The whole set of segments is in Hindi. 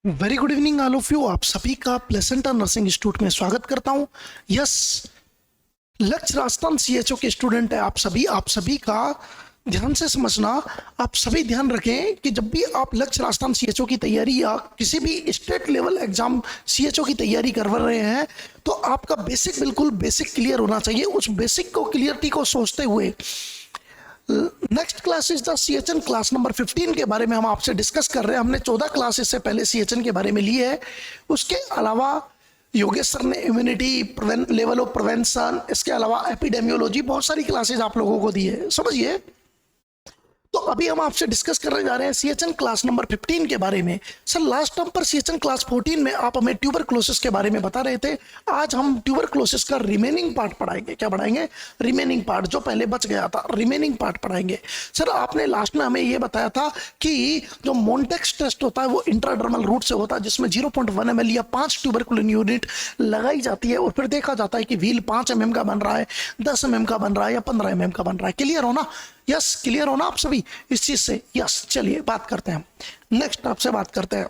Very good evening all of you. आप सभी का प्लेसेंटा नर्सिंग इंस्टीट्यूट में स्वागत करता हूं। यस, लक्ष्य राजस्थान सीएचओ के स्टूडेंट है आप सभी का ध्यान से समझना। आप सभी ध्यान रखें कि जब भी आप लक्ष्य राजस्थान सीएचओ की तैयारी या किसी भी स्टेट लेवल एग्जाम सीएचओ की तैयारी कर रहे हैं तो आपका बिल्कुल बेसिक क्लियर होना चाहिए। उस बेसिक को क्लियरिटी को सोचते हुए next class is the CHN class number 15 के बारे में हम आपसे डिस्कस कर रहे हैं। हमने 14 क्लासेस से पहले सीएचएन के बारे में लिए है। उसके अलावा योगेश सर ने इम्यूनिटी लेवल ऑफ प्रिवेंशन, इसके अलावा एपिडेमियोलॉजी, बहुत सारी क्लासेस आप लोगों को दी है, समझिए। तो अभी हम आपसे डिस्कस करने जा रहे हैं सीएचएन क्लास नंबर 15 के बारे में। सर लास्ट टाइम पर सीएचएन क्लास 14 में आप हमें ट्यूबरक्लोसिस के बारे में बता रहे थे। आज हम ट्यूबरक्लोसिस का रिमेनिंग पार्ट पढ़ाएंगे। क्या पढ़ाएंगे? रिमेनिंग पार्ट, जो पहले बच गया था, रिमेनिंग पार्ट पढ़ाएंगे। सर आपने लास्ट में हमें यह बताया था कि जो मोन्टेक्स टेस्ट होता है वो इंट्राडर्मल रूट से होता है, जिसमें 0.1 ml या 5 ट्यूबरकुलिन यूनिट लगाई जाती है और फिर देखा जाता है कि व्हील 5 mm का बन रहा है, 10 mm का बन रहा है या 15 mm का बन रहा है। क्लियर हो ना? यस, क्लियर हो ना आप सभी इस चीज से? यस, चलिए बात करते हैं। नेक्स्ट आपसे बात करते हैं।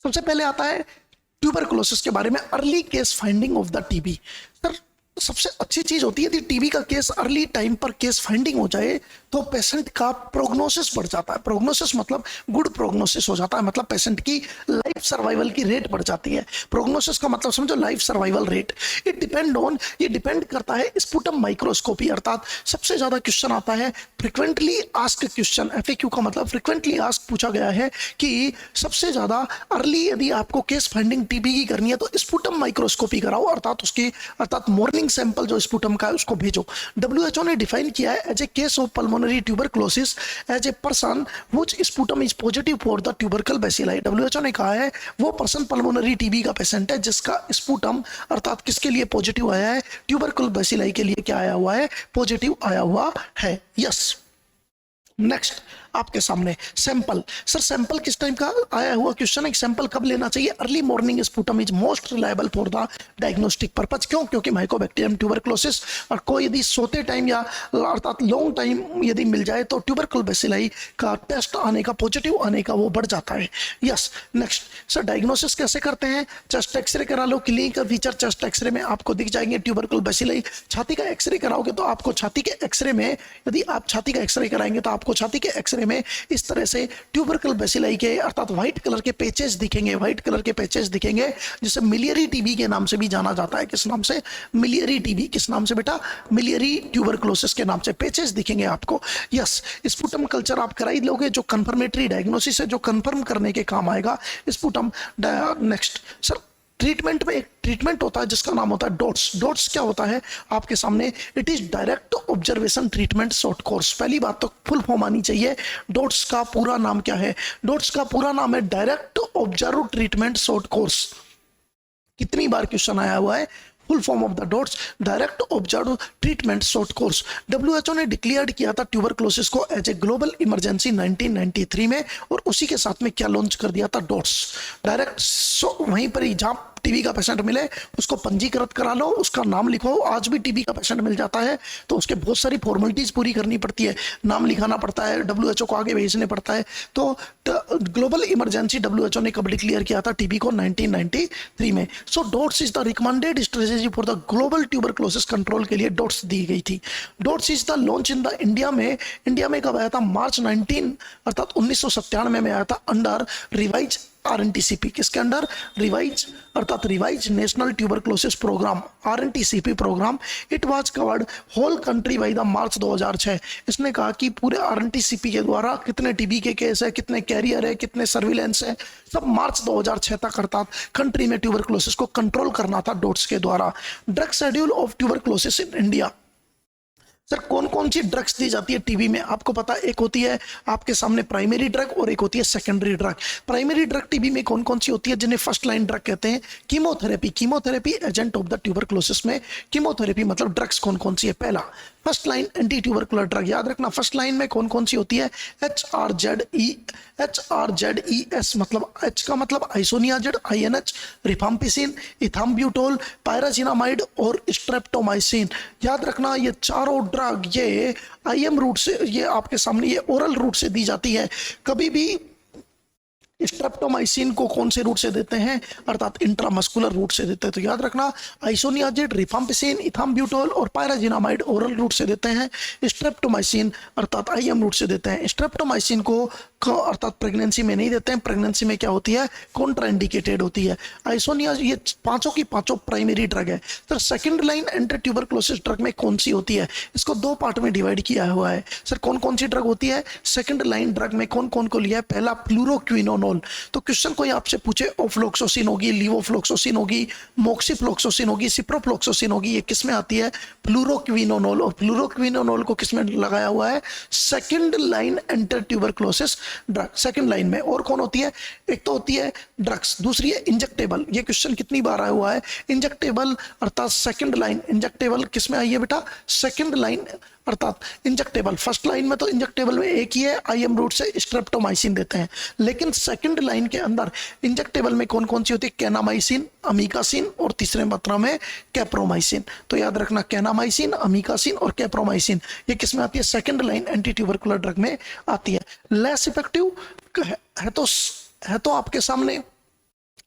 सबसे पहले आता है ट्यूबरकुलोसिस के बारे में, early case finding of the TB. Sir सबसे अच्छी चीज होती है यदि टीबी का केस अर्ली टाइम पर केस फाइंडिंग हो जाए तो पेशेंट का प्रोग्नोसिस बढ़ जाता है। प्रोग्नोसिस मतलब गुड प्रोग्नोसिस हो जाता है, मतलब पेशेंट की लाइफ सर्वाइवल की रेट बढ़ जाती है। प्रोग्नोसिस का मतलब समझो लाइफ सर्वाइवल रेट। ये डिपेंड करता है स्पुटम माइक्रोस्कोपी, अर्थात सबसे ज्यादा क्वेश्चन आता है फ्रिक्वेंटली आस्क क्वेश्चन, एफएक्यू का मतलब फ्रिक्वेंटली आस्क पूछा गया है कि सबसे ज्यादा अर्ली यदि आपको केस फाइंडिंग टीबी की करनी है तो स्पुटम माइक्रोस्कोपी कराओ, अर्थात मॉर्निंग सैंपल जो स्पुटम का है उसको भेजो। डब्ल्यूएचओ ने डिफाइन किया है as a case of pulmonary tuberculosis as a person which sputum is positive for the tubercle bacilli. WHO ने कहा है वो पर्सन पल्मोनरी टीबी का पेशेंट है जिसका स्पुटम अर्थात किसके लिए पॉजिटिव आया है? ट्यूबरकल बैसिलाई के लिए क्या आया हुआ है? पॉजिटिव आया हुआ है। यस, नेक्स्ट आपके सामने सैंपल। सर सैंपल किस टाइम का आया हुआ क्वेश्चन है? सैंपल कब लेना चाहिए? Early morning sputum is most reliable for the diagnostic purpose. क्यों? क्योंकि माइकोबैक्टीरियम ट्यूबरक्लोसिस और कोई यदि सोते टाइम या अर्थात लॉन्ग टाइम यदि मिल जाए तो ट्यूबरकुल बैसिलाई का टेस्ट आने का, पॉजिटिव आने का वो बढ़ जाता है। यस, नेक्स्ट सर डायग्नोसिस कैसे करते हैं? चेस्ट एक्सरे करा लो, क्लिनिकल फीचर चेस्ट एक्सरे में आपको दिख जाएंगे ट्यूबरकुल बैसिलाई। छाती का एक्सरे कराओगे तो आपको छाती के एक्सरे में, यदि आप छाती का एक्सरे कराएंगे तो आपको छाती के एक्सरे में इस तरह से ट्यूबरकल बैसिलाई के अर्थात व्हाइट कलर के पैचेस दिखेंगे, व्हाइट कलर के पैचेस दिखेंगे, जिसे मिलियरी टीबी के नाम से भी जाना जाता है। किस नाम से? Miliary TB. किस नाम से बेटा? मिलियरी ट्यूबरकुलोसिस के नाम से पैचेस दिखेंगे आपको। यस, स्पुटम कल्चर आप करा ही लोगे, जो कंफर्मेटरी डायग्नोसिस है, जो कंफर्म करने के काम आएगा स्पुटम। नेक्स्ट सर ट्रीटमेंट में एक ट्रीटमेंट होता है जिसका नाम होता है डॉट्स। डॉट्स क्या होता है आपके सामने? It is direct observation treatment short course. पहली बात तो फुल फॉर्म आनी चाहिए। डॉट्स का पूरा नाम क्या है? डॉट्स का पूरा नाम है direct observe treatment short course. कितनी बार क्वेश्चन आया हुआ है? Full form of the dots direct observe treatment short course. WHO ने डिक्लेयर किया था ट्यूबरक्लोसिस को एज ए ग्लोबल इमरजेंसी 1993 में, और उसी के साथ में क्या लॉन्च कर दिया था? Dots direct. वहीं पर ही जहां टीबी का पेशेंट मिले उसको पंजीकृत करा लो, उसका नाम लिखो। आज भी टीबी का पेशेंट मिल जाता है तो उसके बहुत सारी फॉर्मेलिटीज पूरी करनी पड़ती है, नाम लिखाना पड़ता है, डब्ल्यूएचओ को आगे भेजने पड़ता है। तो ग्लोबल इमरजेंसी डब्ल्यूएचओ ने कब डिक्लेयर किया था टीबी को? 1993 में। So DOTS is the recommended strategy for the global tuberculosis control के लिए डॉट्स दी गई थी। DOTS is the launch in the India में कब आया था? मार्च 19 अर्थात 1997 में आया था अंडर रिवाइज आरएनटीसीपी। किसके under? Revise national tuberculosis programme, RNTCP programme. It was covered whole country by the March 2006। इसने कहा कि पूरे आरएनटीसीपी के द्वारा कितने टीबी के केस है, कितने कैरियर है, कितने सर्विलेंस है, सब मार्च 2006 तक अर्थात कंट्री में ट्यूबरक्लोसिस को कंट्रोल करना था डॉट्स के द्वारा। Drug schedule of tuberculosis in India. Sir कौन कौन सी ड्रग्स दी जाती है टीबी में? आपको पता है, एक होती है आपके सामने प्राइमरी ड्रग और एक होती है secondary drug. Primary drug TB में कौन कौन सी होती है? जिन्हें फर्स्ट लाइन ड्रग कहते हैं। Chemotherapy agent of the tuberculosis में कीमोथेरेपी मतलब ड्रग्स कौन कौन सी है? पहला first line anti tubercular drug, याद रखना फर्स्ट लाइन में कौन कौन सी होती है? HRZES मतलब H का मतलब आइसोनियाजेड, INH, रिफाम्पिसिन, इथाम्ब्यूटोल, पायराजिनामाइड और स्ट्रेप्टोमाइसिन। याद रखना ये चारों ड्रग ये IM रूट से, ये आपके सामने ये ओरल रूट से दी जाती है। कभी भी स्ट्रेप्टोमाइसिन को कौन से रूट से देते हैं, अर्थात इंट्रामस्कुलर रूट से देते हैं। तो याद रखना आइसोनियाजिड, रिफाम्पिसिन, इथाम्ब्यूटोल और पायराजिनामाइड ओरल रूट से देते हैं। स्ट्रेप्टोमाइसिन अर्थात आईएम रूट से देते हैं। स्ट्रेप्टोमाइसिन को अर्थात प्रेगनेंसी में नहीं देते हैं, प्रेगनेंसी में क्या होती है, कॉन्ट्राइंडिकेटेड होती है। आइसोनियाज ये पांचों की पांचों प्राइमरी ड्रग है। Sir second line anti tuberculosis drug में कौन सी होती है, इसको दो पार्ट में डिवाइड किया हुआ है। सर कौन कौन सी ड्रग होती है सेकंड लाइन ड्रग में, कौन कौन को लिया है, पहला फ्लूरोक्विनोनोल। तो क्वेश्चन कोई आपसे पूछे ओफ्लोक्सोसिन होगी, लीवोफ्लोक्सोसिन होगी, मोक्सीफ्लोक्सोसिन होगी, सिप्रोफ्लोक्सोसिन होगी, ये किस में आती है, फ्लूरोक्विनोनोल। और फ्लूरोक्विनोनोल को किस में लगाया हुआ है, second line anti tuberculosis drug, second line में। और कौन होती है, एक तो होती है ड्रग्स, दूसरी है इंजेक्टेबल। ये क्वेश्चन कितनी बार आया हुआ है, इंजेक्टेबल अर्थात सेकंड लाइन। इंजेक्टेबल किस में आई है बेटा, सेकंड लाइन अर्थात इंजेक्टेबल। फर्स्ट लाइन में तो इंजेक्टेबल में एक ही है, आईएम रूट से स्ट्रेप्टोमाइसिन देते हैं, लेकिन सेकंड लाइन के अंदर इंजेक्टेबल में कौन कौन सी होती है, कैनामाइसिन, अमीकासिन और तीसरे मात्रा में कैप्रोमाइसिन। तो याद रखना कैनामाइसिन, अमीकासिन और कैप्रोमाइसिन ये किस में आती है, second line anti tubercular drug में आती है। लेस इफेक्टिव है तो आपके सामने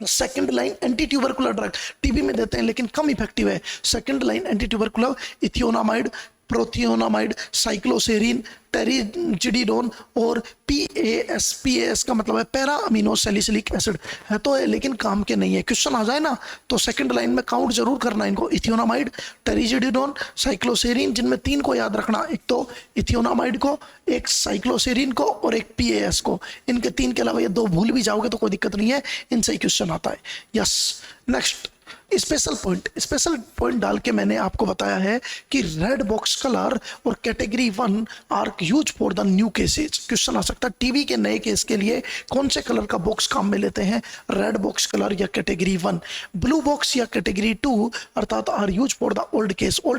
second line anti tubercular drug TB में देते हैं, लेकिन कम इफेक्टिव है। Second line anti tubercular ethionamide, prothionamide, cycloserine, terizidone और पीएएस का मतलब है पैरा अमीनो सैलिसिलिक एसिड है तो है, लेकिन काम के नहीं है। क्वेश्चन आ जाए ना तो सेकंड लाइन में काउंट जरूर करना इनको, इथियोनामाइड, टेरिजिडिडोन, साइक्लोसेरिन, जिनमें तीन को याद रखना, एक तो इथियोनामाइड को, एक साइक्लोसेरिन को और एक पीएएस को। इनके तीन के अलावा ये दो भूल भी जाओगे तो कोई दिक्कत नहीं है, इनसे ही क्वेश्चन आता है। यस नेक्स्ट स्पेशल पॉइंट डाल के मैंने आपको बताया है कि रेड बॉक्स कलर और category 1 are use for the new cases. Question आ सकता है टीबी के नए केस के लिए कौन से कलर का बॉक्स काम में लेते हैं, रेड बॉक्स कलर या कैटेगरी 1। ब्लू बॉक्स या कैटेगरी 2 अर्थात are use for the old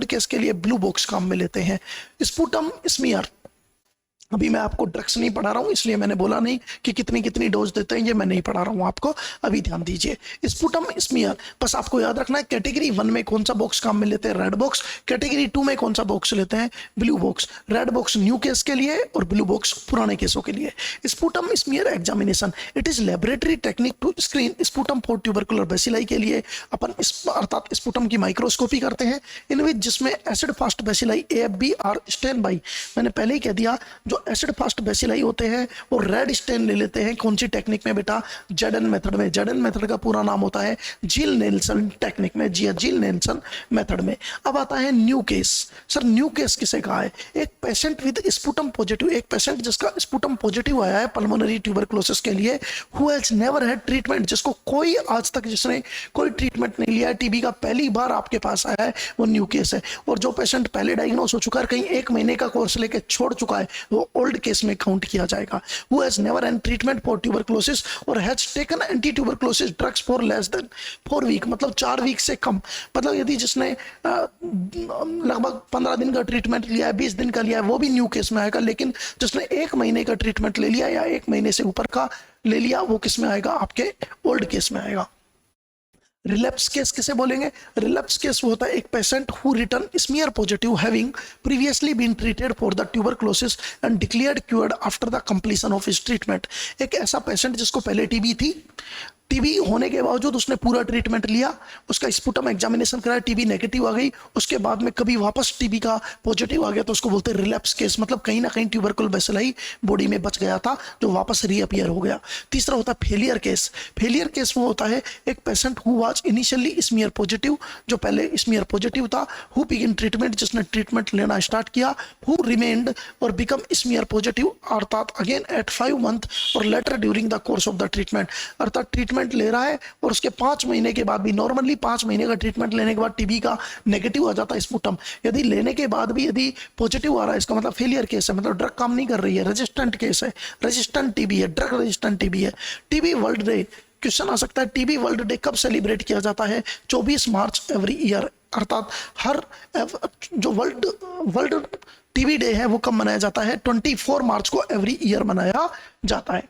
case के लिए ब्लू बॉक्स काम में लेते हैं। स्पुटम स्मीयर, अभी मैं आपको ड्रग्स नहीं पढ़ा रहा हूं, इसलिए मैंने बोला नहीं कि कितनी कितनी डोज देते हैं, ये मैं नहीं पढ़ा रहा हूं आपको, अभी ध्यान दीजिए। स्पुटम स्मीयर बस आपको याद रखना है कैटेगरी 1 में कौन सा बॉक्स काम में लेते हैं, रेड बॉक्स। कैटेगरी 2 में कौन सा बॉक्स लेते हैं, blue box. Red box new case के लिए और ब्लू बॉक्स पुराने केसों के लिए। Sputum smear examination, it is laboratory technique to screen sputum for tubercular bacilli के लिए अपन अर्थात स्पुटम की माइक्रोस्कोपी करते हैं, इन विच जिसमें acid fast bacilli AFB are stain by. मैंने पहले ही कह दिया जो एसिड फास्ट बेसिलाई होते हैं वो रेड स्टेन ले लेते हैं, कौन सी टेक्निक में बेटा, जेडन मेथड में। जेडन मेथड का पूरा नाम होता है जील नेल्सन टेक्निक में, जील नेल्सन मेथड में। अब आता है new case. Sir new case किसे कहा है, एक पेशेंट विद स्पुटम पॉजिटिव, एक पेशेंट जिसका स्पुटम पॉजिटिव आया है पल्मोनरी ट्यूबरकुलोसिस के लिए, who has never had treatment, जिसको कोई आज तक जिसने कोई ट्रीटमेंट नहीं लिया है, टीबी का पहली बार आपके पास आया है, वो न्यू केस है। और जो पेशेंट पहले डायग्नोस हो चुका है, कहीं 1 महीने का कोर्स लेके छोड़ चुका है, वो ओल्ड केस में काउंट किया जाएगा। Who has never had treatment for tuberculosis or has taken anti tuberculosis drugs for less than 4 week, मतलब 4 वीक से कम। मतलब यदि जिसने लगभग 15 दिन का ट्रीटमेंट लिया है, 20 दिन का लिया है, वो भी न्यू केस में आएगा। लेकिन जिसने 1 महीने का ट्रीटमेंट ले लिया या 1 महीने से ऊपर का ले लिया, वो किस में आएगा, आपके ओल्ड केस में आएगा। रिलैप्स केस किसे बोलेंगे, रिलैप्स केस वो होता है एक patient who return smear positive having previously been treated for the tuberculosis and declared cured after the completion of his treatment. एक ऐसा पेशेंट जिसको पहले टीबी थी, टीबी होने के बावजूद उसने पूरा ट्रीटमेंट लिया, उसका स्पुटम एग्जामिनेशन कराया, टीबी नेगेटिव आ गई, उसके बाद में कभी वापस टीबी का पॉजिटिव आ गया, तो उसको बोलते हैं रिलैप्स केस। मतलब कहीं ना कहीं ट्यूबरकुल बेसिलाई बॉडी में बच गया था जो वापस रीअपियर हो गया। तीसरा होता है फेलियर केस। फेलियर केस वो होता है एक patient who was initially smear positive, जो पहले स्मीयर पॉजिटिव था, हु बिगिन ट्रीटमेंट, जिसने ट्रीटमेंट लेना स्टार्ट किया, हु रिमेन्ड और बिकम स्मीयर पॉजिटिव अर्थात अगेन एट 5 मंथ और letter during the course of the treatment. अर्थात ट्रीटमेंट ले रहा है और उसके 5 महीने के बाद भी, नॉर्मली 5 महीने का ट्रीटमेंट लेने के बाद टीबी का नेगेटिव आ जाता है स्पुटम, यदि लेने के बाद भी यदि पॉजिटिव आ रहा है, इसका मतलब फेलियर केस है, मतलब ड्रग काम नहीं कर रही है, रेजिस्टेंट केस है, रेजिस्टेंट टीबी है, ड्रग रेजिस्टेंट टीबी है। टीबी वर्ल्ड डे, क्वेश्चन आ सकता है टीबी वर्ल्ड डे कब सेलिब्रेट किया जाता है, 24 मार्च एवरी ईयर। अर्थात हर जो वर्ल्ड टीबी डे है वो कब मनाया जाता है, 24 मार्च को एवरी ईयर मनाया जाता है।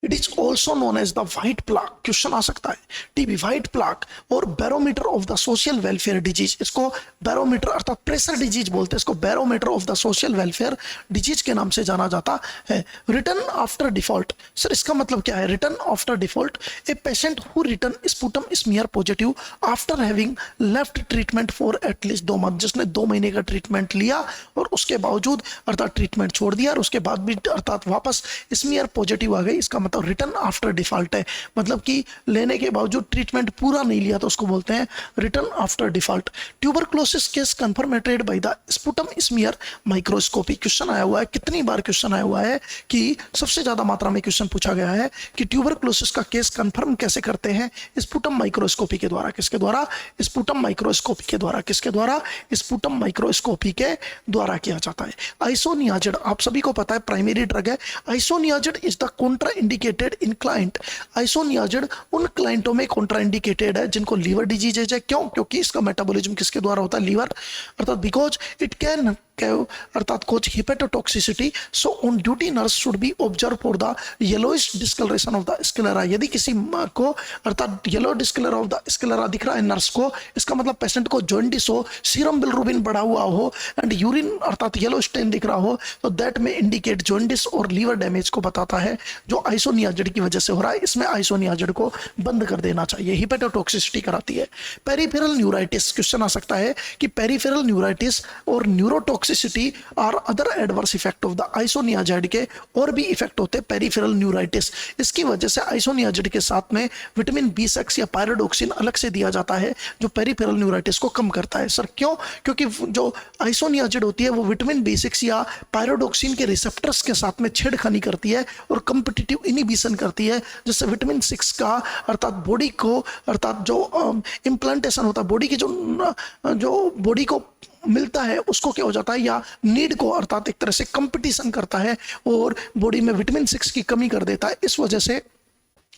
It is also known as the white plague, question आ सकता है टीबी व्हाइट प्लाक, और barometer of the social welfare disease, इसको बैरोमीटर अर्थात प्रेशर डिजीज बोलते हैं, इसको barometer of the social welfare disease के नाम से जाना जाता है। रिटर्न आफ्टर डिफॉल्ट, सर इसका मतलब क्या है? Return after default, a patient who return sputum smear positive after having left treatment for at least 2 month, जिसने 2 महीने का ट्रीटमेंट लिया और उसके बावजूद अर्थात ट्रीटमेंट छोड़ दिया और उसके बाद भी अर्थात वापस स्मीयर पॉजिटिव आ गई, इसका मतलब रिटर्न आफ्टर डिफॉल्ट है। मतलब कि लेने के बावजूद ट्रीटमेंट पूरा नहीं लिया तो उसको बोलते हैं return after default. Tuberculosis case confirmed by the sputum smear microscopy, question आया हुआ है, कितनी बार क्वेश्चन आया हुआ है कि सबसे ज्यादा मात्रा में क्वेश्चन पूछा गया है कि ट्यूबरक्लोसिस का केस कंफर्म कैसे करते हैं? स्पुटम माइक्रोस्कोपी के द्वारा। किसके द्वारा? स्पुटम माइक्रोस्कोपी के द्वारा। किसके द्वारा? स्पुटम माइक्रोस्कोपी के द्वारा किया जाता है। आइसोनियाजिड, आप सभी को पता है प्राइमरी ड्रग है। Isoniazid is the Contra indicated in client, isoniazid उन क्लाइंटों में कॉन्ट्रा इंडिकेटेड है जिनको लीवर डिजीज है। क्यों? क्योंकि इसका मेटाबॉलिज्म किसके द्वारा होता है? लीवर, अर्थात बिकॉज इट कैन अर्थात cause hepatotoxicity, so on duty nurse should be observe for the yellowish discolouration of the sclera. यदि किसी को अर्थात yellow discolour of the sclera दिख रहा है नर्स को, इसका मतलब पेशेंट को जॉन्डिस हो, सीरम बिलिरुबिन बढ़ा हुआ हो एंड यूरिन अर्थात येलो स्टेन दिख रहा हो, तो दैट में इंडिकेट जॉन्डिस और लीवर डैमेज को बताता है जो आइसोनियाजिड की वजह से हो रहा है। इसमें आइसोनियाजिड को बंद कर देना चाहिए, हिपेटोटॉक्सिसिटी कराती है। पेरिफेरल न्यूराइटिस, क्वेश्चन आ सकता है कि पेरिफेरल न्यूराइटिस और न्यूरोटॉक्सिसिटी और other adverse effect of the isoniazid के और भी इफेक्ट होते हैं पेरिफेरल न्यूराइटिस। इसकी वजह से आइसोनियाजिड के साथ में विटामिन B6 या पायरोडोक्सिन अलग से दिया जाता है जो पेरिफेरल न्यूराइटिस को कम करता है। सर क्यों? क्योंकि जो आइसोनियाजिड होती है वो विटामिन B6 या पायरोडोक्सिन के रिसेप्टर्स के साथ में छेड़खानी करती है और कंपिटिटिव इनिबिशन करती है, जिससे विटामिन 6 का अर्थात बॉडी को अर्थात जो इम्प्लांटेशन होता है बॉडी की जो बॉडी को मिलता है उसको क्या हो जाता है, या नीड को अर्थात एक तरह से कंपटीशन करता है और बॉडी में विटामिन 6 की कमी कर देता है। इस वजह से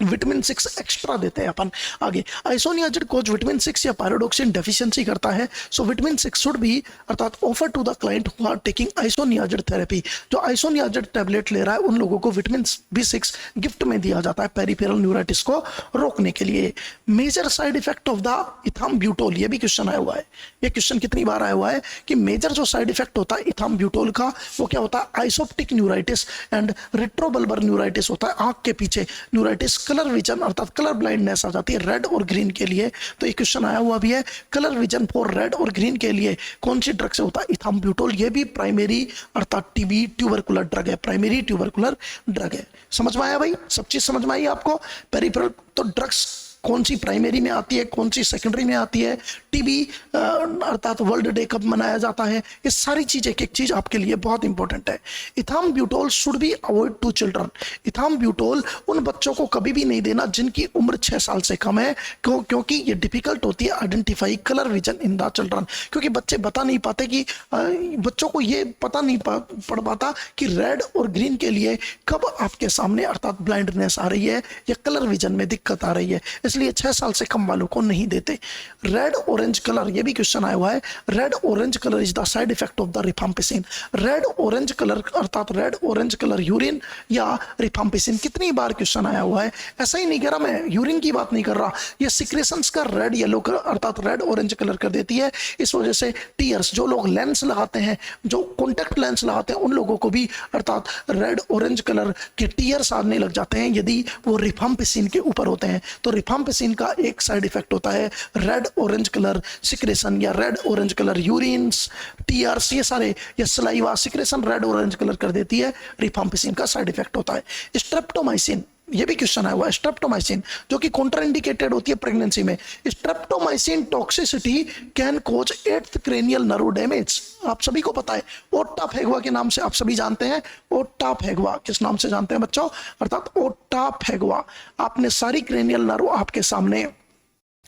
विटामिन 6 एक्स्ट्रा देते हैं अपन आगे। आइसोनियाजिड कोच विटामिन 6 या पायरोडोक्सिन डेफिशिएंसी करता है, सो विटामिन 6 शुड बी अर्थात offer to the client who are taking isoniazid therapy. जो आइसोनियाजिड टैबलेट ले रहा है उन लोगों को विटामिन B6 गिफ्ट में दिया जाता है पेरिफेरल न्यूराइटिस को रोकने के लिए। Major side effect of the ethambutol, ये भी क्वेश्चन आया हुआ है। ये क्वेश्चन कितनी बार आया हुआ है कि मेजर जो साइड इफेक्ट होता है इथाम्ब्यूटोल का वो क्या होता है? आइसोप्टिक न्यूराइटिस एंड रेट्रोबल्बर न्यूराइटिस होता है, आंख के पीछे न्यूराइटिस। कलर विजन अर्थात कलर ब्लाइंडनेस आ जाती है रेड और ग्रीन के लिए, तो एक क्वेश्चन आया हुआ भी है कलर विजन फॉर रेड और ग्रीन के लिए कौन सी ड्रग से होता है? इथाम्ब्यूटोल। ये भी प्राइमरी अर्थात टीबी ट्यूबरकुलर ड्रग है, प्राइमरी ट्यूबरकुलर ड्रग है। समझ में आया भाई? सब चीज समझ में आई आपको? पेरिफेरल तो ड्रग्स कौन सी प्राइमरी में आती है, कौन सी सेकेंडरी में आती है, टीबी अर्थात वर्ल्ड डे कब मनाया जाता है, ये सारी चीज एक एक चीज आपके लिए बहुत इंपॉर्टेंट है। Ethambutol should be avoid to children, ethambutol उन बच्चों को कभी भी नहीं देना जिनकी उम्र 6 साल से कम है। क्योंकि ये डिफिकल्ट होती है identify colour vision in the children, क्योंकि बच्चे बता नहीं पाते कि बच्चों को ये पता नहीं पड़ पाता कि रेड और ग्रीन के लिए कब आपके सामने अर्थात ब्लाइंडनेस आ रही है या कलर विजन में दिक्कत आ रही है, इसलिए 6 साल से कम वालों को नहीं देते। रेड ऑरेंज कलर, ये भी क्वेश्चन आया हुआ है, red orange colour is the side effect of the rifampicin. Red orange colour अर्थात रेड ऑरेंज कलर यूरिन या रिफाम्पिसिन, कितनी बार क्वेश्चन आया हुआ है। ऐसा ही नहीं कह रहा मैं, यूरिन की बात नहीं कर रहा, ये सिक्रेशंस का रेड येलो अर्थात रेड ऑरेंज कलर कर देती है। इस वजह से टीयर्स, जो लोग लेंस लगाते हैं, जो कॉन्टेक्ट लेंस लगाते हैं, उन लोगों को भी अर्थात रेड ऑरेंज कलर के टीयर्स आने लग जाते हैं यदि वो रिफाम्पिसिन के ऊपर होते हैं। तो रिफाम्पिसिन का एक साइड इफेक्ट होता है रेड ऑरेंज कलर सिक्रेशन या रेड ऑरेंज कलर यूरिन्स, टीयर्स, ये सारे, या saliva secretion red orange colour कर देती है, रिफाम्पिसिन का साइड इफेक्ट होता है। स्ट्रेप्टोमाइसिन, ये भी क्वेश्चन आया हुआ है, स्ट्रेप्टोमाइसिन जो कि कॉन्ट्राइंडिकेटेड होती है प्रेगनेंसी में। Streptomycin toxicity can cause 8th cranial nerve damage. आप सभी को पता है ओट्टा फेगवा के नाम से आप सभी जानते हैं। ओट्टा फेगवा किस नाम से जानते हैं बच्चों? अर्थात ओट्टा फेगवा। आपने सारी क्रेनियल नर्व आपके सामने,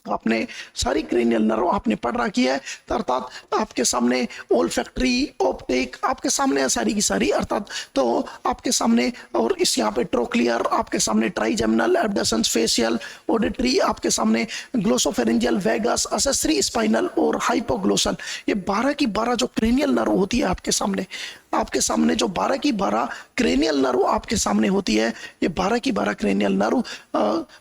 आपने सारी क्रेनियल नर्व आपने पढ़ रखी है, अर्थात आपके सामने ओल्फैक्टरी, ऑप्टिक आपके सामने है सारी की सारी, अर्थात तो आपके सामने, और इस यहाँ पे ट्रोक्लियर आपके सामने, ट्राइजेमिनल, एब्डसेंस, फेशियल, ऑडिटरी आपके सामने, ग्लोसोफेरिंजियल, वेगस, असेसरी स्पाइनल और हाइपोग्लोसल, ये 12 की 12 जो क्रेनियल नर्व होती है आपके सामने, आपके सामने जो 12 की 12 क्रेनियल नर्व आपके सामने होती है, ये 12 की 12 क्रेनियल नर्व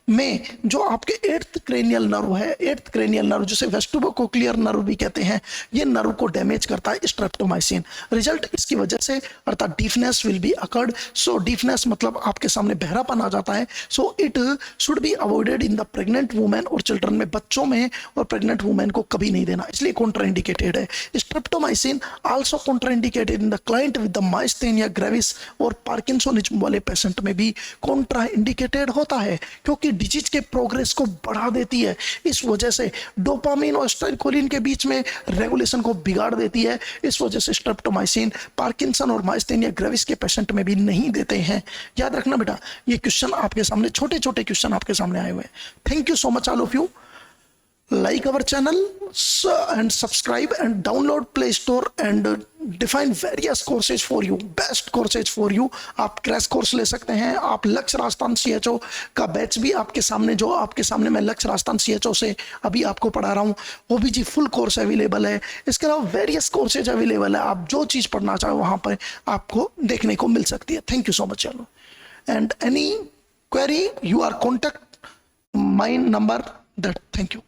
में जो आपके 8th क्रेनियल नर्व है, 8th क्रेनियल नर्व जिसे वेस्टिबुलोकोक्लियर नर्व भी कहते हैं, ये नर्व को डैमेज करता है स्ट्रेप्टोमाइसिन। रिजल्ट इसकी वजह से अर्थात deafness will be occurred. So deafness मतलब आपके सामने बहरापन आ जाता है। So it should be avoided in the pregnant women और चिल्ड्रन में, बच्चों में और प्रेग्नेंट वुमेन को कभी नहीं देना, इसलिए कॉन्ट्राइंडिकेटेड है। Streptomycin also contraindicated in the client with the myasthenia gravis और पार्किंसोनिज्म वाले पेशेंट में भी कॉन्ट्राइंडिकेटेड होता है, क्योंकि डिजीज के प्रोग्रेस को बढ़ा देती है। इस वजह से डोपामिन और एसिटाइलकोलिन के बीच में रेगुलेशन को बिगाड़ देती है। इस वजह से स्ट्रेप्टोमाइसिन पार्किंसन और माइस्थेनिया ग्रेविस के पेशेंट में भी नहीं देते हैं। याद रखना बेटा, ये क्वेश्चन आपके सामने, छोटे छोटे क्वेश्चन आपके सामने आए हुए हैं। Thank you so much all of you. Like our channel and subscribe and download Play Store and define various courses for you, best courses for you। आप क्रैश कोर्स ले सकते हैं। आप लक्ष्य राजस्थान CHO का बैच भी आपके सामने, जो आपके सामने मैं लक्ष्य राजस्थान CHO से अभी आपको पढ़ा रहा हूँ, वो भी जी फुल कोर्स अवेलेबल है। इसके अलावा वेरियस कोर्सेज अवेलेबल है। आप जो चीज़ पढ़ना चाहो वहाँ पर आपको देखने को मिल सकती है। थैंक यू सो मच चलो। And any query you are contact my number that. Thank you.